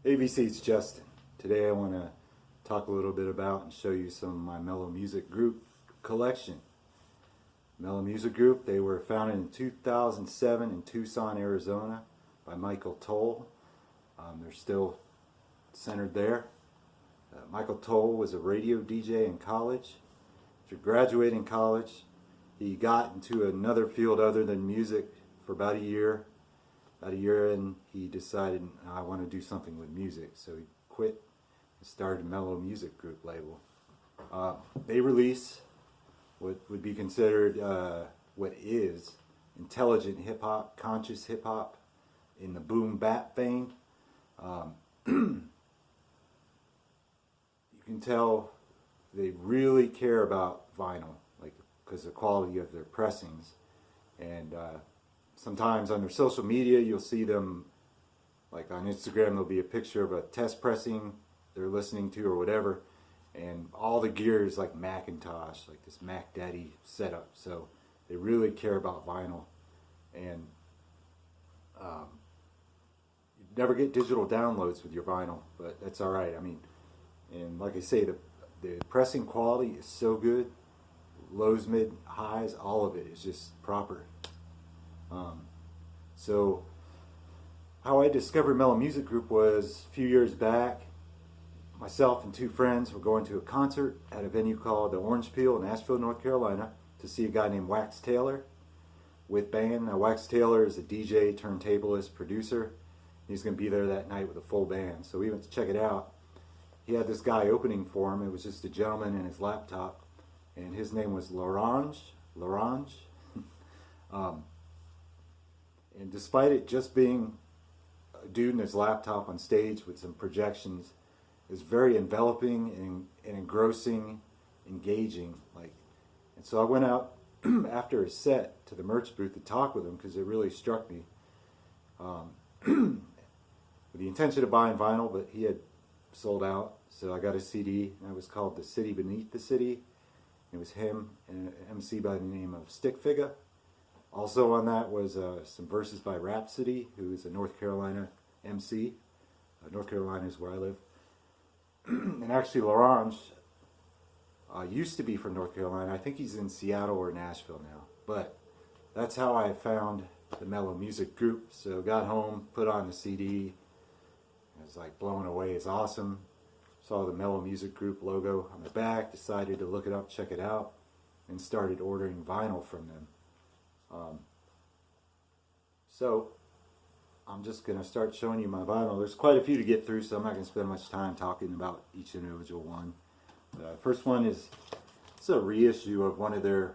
ABC, it's Justin. Today I want to talk a little bit about and show you some of my Mello Music Group collection. Mello Music Group, they were founded in 2007 in Tucson, Arizona by Michael Toll. They're still centered there. Michael Toll was a radio DJ in college. After graduating college, he got into another field other than music for about a year. About a year in, he decided, I want to do something with music. So he quit and started a Mello Music Group label. They release what would be considered, what is intelligent hip-hop, conscious hip-hop in the boom bap vein. You can tell they really care about vinyl, like because of the quality of their pressings. And sometimes on their social media you'll see them, like on Instagram there'll be a picture of a test pressing they're listening to or whatever, and all the gear is like Macintosh, like this Mac Daddy setup. So they really care about vinyl. And you never get digital downloads with your vinyl, but that's alright. I mean, and like I say, the pressing quality is so good. Lows, mid, highs, all of it is just proper. So how I discovered Mello Music Group was a few years back. Myself and two friends were going to a concert at a venue called the Orange Peel in Asheville, North Carolina, to see a guy named Wax Taylor with band. Now, Wax Taylor is a DJ, turntablist, producer. He's going to be there that night with a full band. So we went to check it out. He had this guy opening for him. It was just a gentleman and his laptop, and his name was Larange. And despite it just being a dude and his laptop on stage with some projections, it was very enveloping and engrossing, engaging. And so I went out after his set to the merch booth to talk with him because it really struck me. With the intention of buying vinyl, but he had sold out, so I got a CD, and it was called The City Beneath the City. It was him and an MC by the name of Stik, Figa. Also on that was some verses by Rhapsody, who is a North Carolina MC. North Carolina is where I live. And actually Larange used to be from North Carolina. I think he's in Seattle or Nashville now. But that's how I found the Mello Music Group. So got home, put on the CD. I was like blown away. It's awesome. Saw the Mello Music Group logo on the back, decided to look it up, check it out, and started ordering vinyl from them. So I'm just going to start showing you my vinyl. There's quite a few to get through, so I'm not going to spend much time talking about each individual one. The first one is, it's a reissue of one of their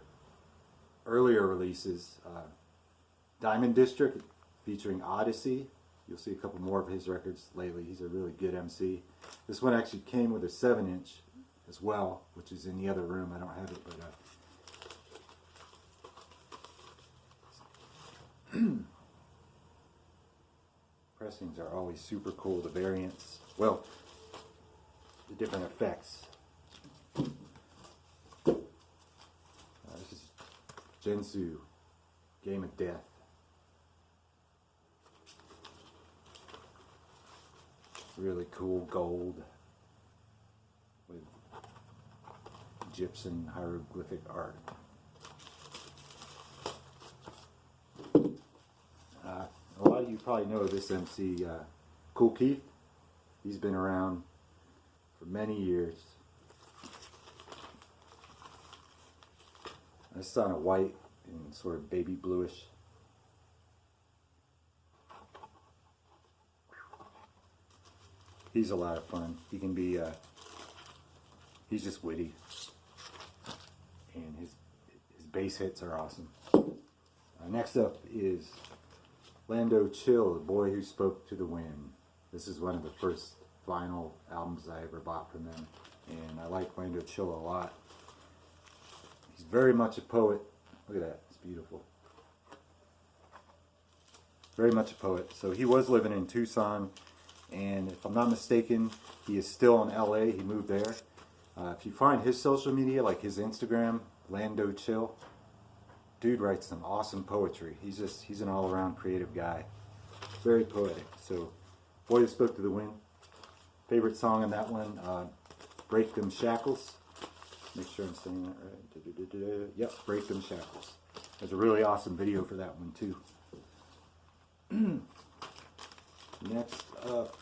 earlier releases, Diamond District, featuring Oddisee. You'll see a couple more of his records lately. He's a really good MC. This one actually came with a 7-inch as well, which is in the other room. I don't have it, but pressings are always super cool. The variants, well, the different effects. This is Gensu, Game of Death. Really cool gold with Egyptian hieroglyphic art. A lot of you probably know this MC, Kool. He's been around for many years. This is on a white and sort of baby bluish. He's a lot of fun. He can be, he's just witty. And his bass hits are awesome. Next up is Lando Chill, The Boy Who Spoke to the Wind. This is one of the first vinyl albums I ever bought from them. And I like Lando Chill a lot. He's very much a poet. Look at that, it's beautiful. Very much a poet. So he was living in Tucson, and if I'm not mistaken, he is still in LA. He moved there. If you find his social media, like his Instagram, Lando Chill, dude writes some awesome poetry. He's an all-around creative guy. Very poetic. So, Boy Who Spoke to the Wind. favorite song on that one, Break Them Shackles. Make sure I'm saying that right. Yep, Break Them Shackles. There's a really awesome video for that one too. Next up,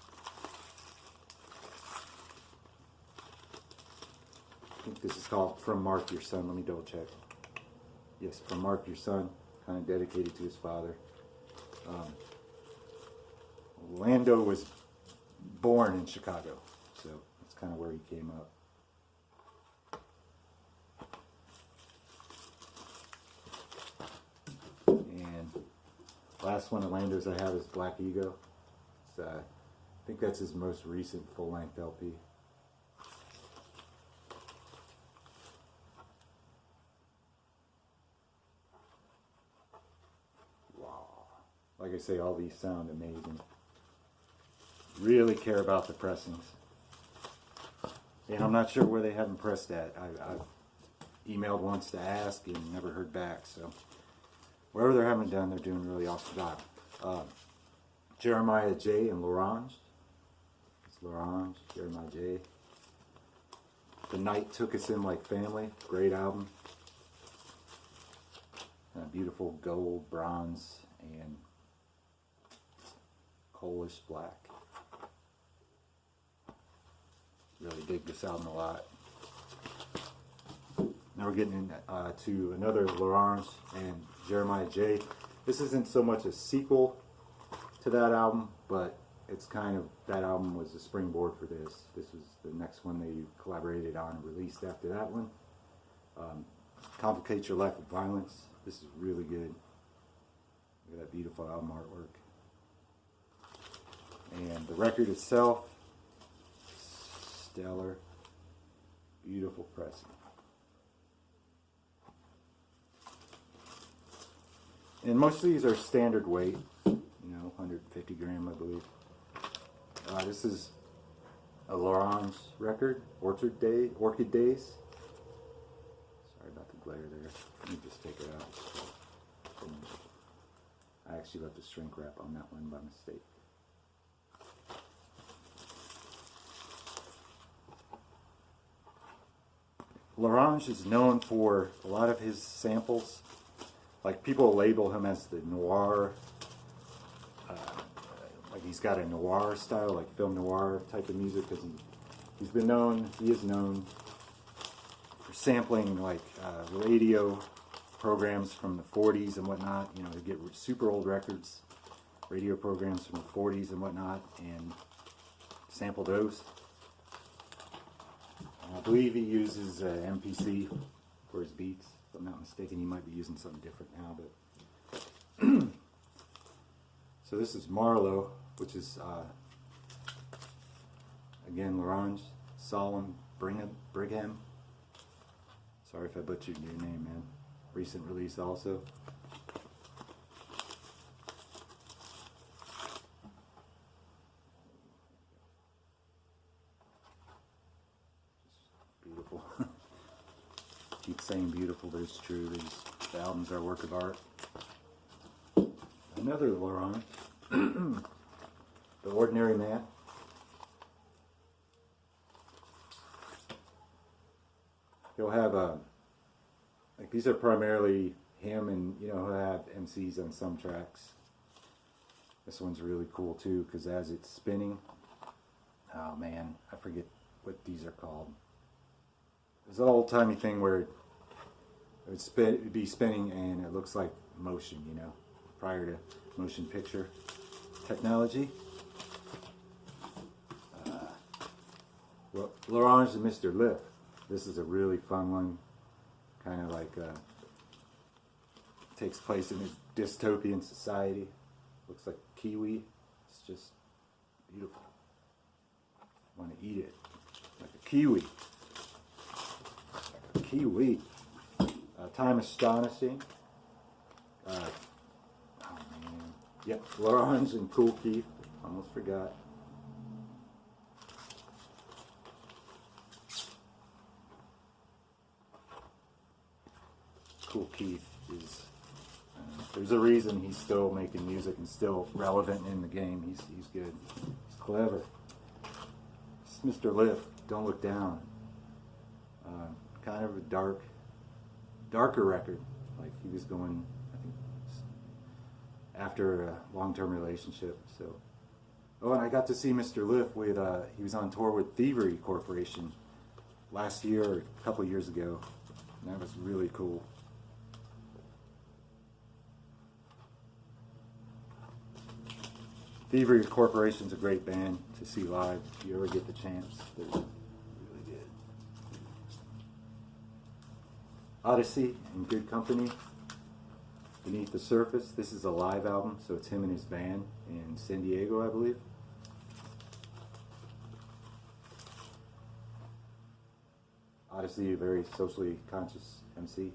I think this is called From Mark Your Son. Let me double check. Yes, From Mark Your Son, kind of dedicated to his father. Lando was born in Chicago, so that's kind of where he came up. And last one of Lando's I have is Black Ego. I think that's his most recent full-length LP. Wow. Like I say, all these sound amazing. Really care about the pressings. And I'm not sure where they haven't pressed at. I've emailed once to ask and never heard back. So wherever they haven't done, they're doing a really awesome job. Jeremiah J. and L'Orange. It's L'Orange, Jeremiah J. The Night Took Us In Like Family. Great album. Beautiful gold, bronze, and coalish black. Really dig this album a lot. Now we're getting to another L'Orange and Jeremiah J. This isn't so much a sequel to that album, but it's kind of, that album was a springboard for this. This was the next one they collaborated on and released after that one. Complicate Your Life with Violence. This is really good. Look at that beautiful album artwork. And the record itself, stellar, beautiful pressing. And most of these are standard weight, you know, 150 gram, I believe. This is a L'Orange record, Orchid Days. Sorry about the glare there. Let me just take it out. I actually left a shrink wrap on that one by mistake. L'Orange is known for a lot of his samples. Like, people label him as the noir, like he's got a noir style, like film noir type of music, because he is known for sampling like radio programs from the 40s and whatnot. You know, they get super old records, radio programs from the 40s and whatnot, and sample those. I believe he uses MPC for his beats. If I'm not mistaken, he might be using something different now. But so this is Marlowe, which is again L'Orange, Solemn, Brigham. Sorry if I butchered your name, man. Recent release also. Beautiful. Keep saying beautiful, but it's true. The albums are a work of art. Another L'Orange, The Ordinary Man. He'll have like, these are primarily him, and you know, he'll have MCs on some tracks. This one's really cool too, because as it's spinning, oh man, I forget what these are called. There's an old timey thing where it would be spinning and it looks like motion, you know, prior to motion picture technology. Well, L'Orange and Mr. Lift. This is a really fun one. Kind of like takes place in a dystopian society. Looks like kiwi. It's just beautiful. Want to eat it like a kiwi. Kiwi. Time Astonishing. Oh man. Yep, L'Orange and Kool Keith. Almost forgot. Kool Keith is. There's a reason he's still making music and still relevant in the game. He's good. He's clever. Mr. Lift, Don't Look Down. Kind of a darker record. Like he was going, I think, after a long-term relationship. So, oh, and I got to see Mr. Lift with. He was on tour with Thievery Corporation last year or a couple of years ago. And that was really cool. Thievery Corporation's a great band to see live if you ever get the chance. They're really good. Oddisee in Good Company. Beneath the Surface. This is a live album, so it's him and his band in San Diego, I believe. Oddisee, a very socially conscious MC.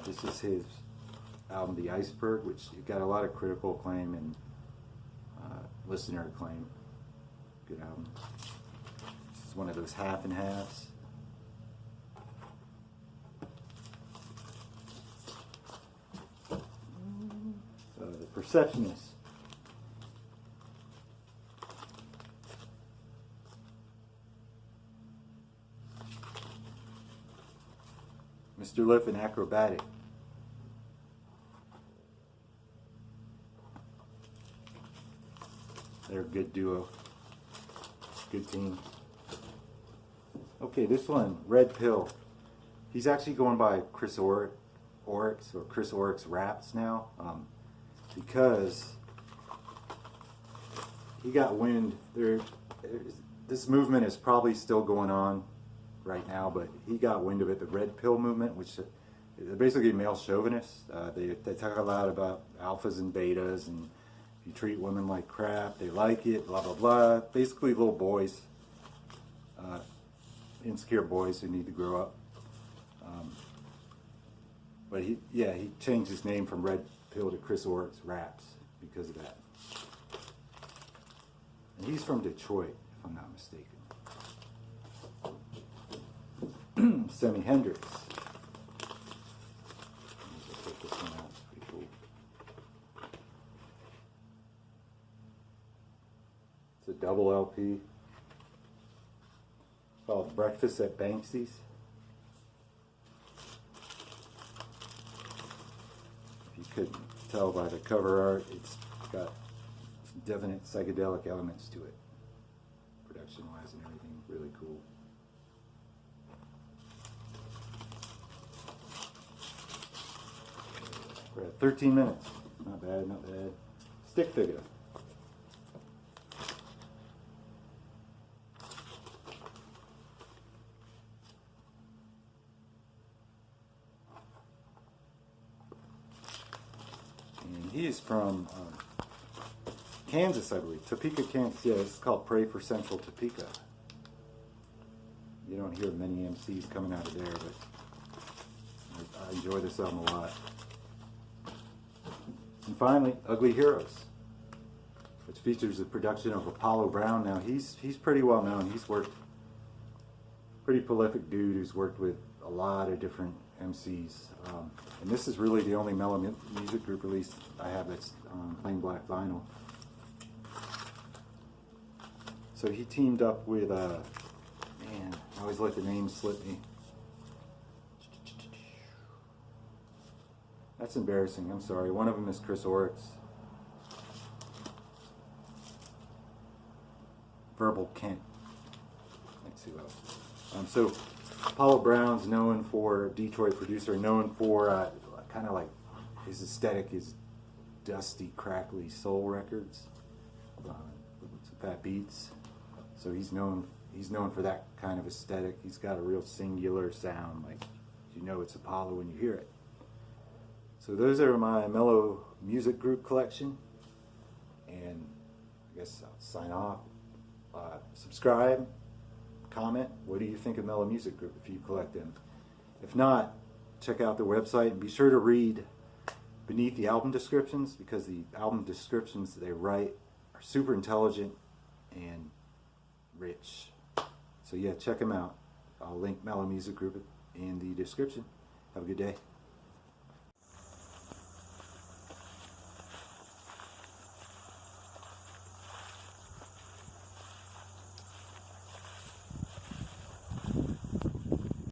This is his album, The Iceberg, which got a lot of critical acclaim and listener acclaim. Good album. This is one of those half and halves. The Perceptionists. Mr. Lift and Akrobatik. They're a good duo. Good team. Okay, this one, Red Pill. He's actually going by Chris Orrick, or Chris Orrick's Raps now, because he got wind. This movement is probably still going on right now, but he got wind of it. The Red Pill movement, which they're basically male chauvinists. They talk a lot about alphas and betas, and if you treat women like crap, they like it, blah, blah, blah. Basically little boys, insecure boys who need to grow up. But he changed his name from Red Pill to Chris Orrick's Raps because of that. And he's from Detroit, if I'm not mistaken. Hendrix. Check this one out. It's pretty cool. It's a double LP called Breakfast at Banksy's. If you couldn't tell by the cover art, it's got some definite psychedelic elements to it, production-wise and everything. Really cool. We're at 13 minutes. Not bad, not bad. Stik Figa. And he is from Kansas, I believe. Topeka, Kansas. Yeah, it's called Pray for Central Topeka. You don't hear many MCs coming out of there, but I enjoy this album a lot. And finally, Ugly Heroes, which features the production of Apollo Brown. Now he's pretty well known. He's worked, pretty prolific dude who's worked with a lot of different MCs. And this is really the only Mello music group release I have that's plain black vinyl. So he teamed up with, man, I always let the name slip me. That's embarrassing, I'm sorry. One of them is Chris Orrick's. Verbal Kent. Let's see what else. So Apollo Brown's known for, Detroit producer, known for kind of like his aesthetic is dusty, crackly soul records. Some fat beats. So he's known for that kind of aesthetic. He's got a real singular sound, like you know it's Apollo when you hear it. So those are my Mello music group collection, and I guess I'll sign off. Subscribe, comment. What do you think of Mello music group if you collect them? If not, check out the website and be sure to read beneath the album descriptions, because the album descriptions they write are super intelligent and rich. So yeah, check them out. I'll link Mello music group in the description. Have a good day.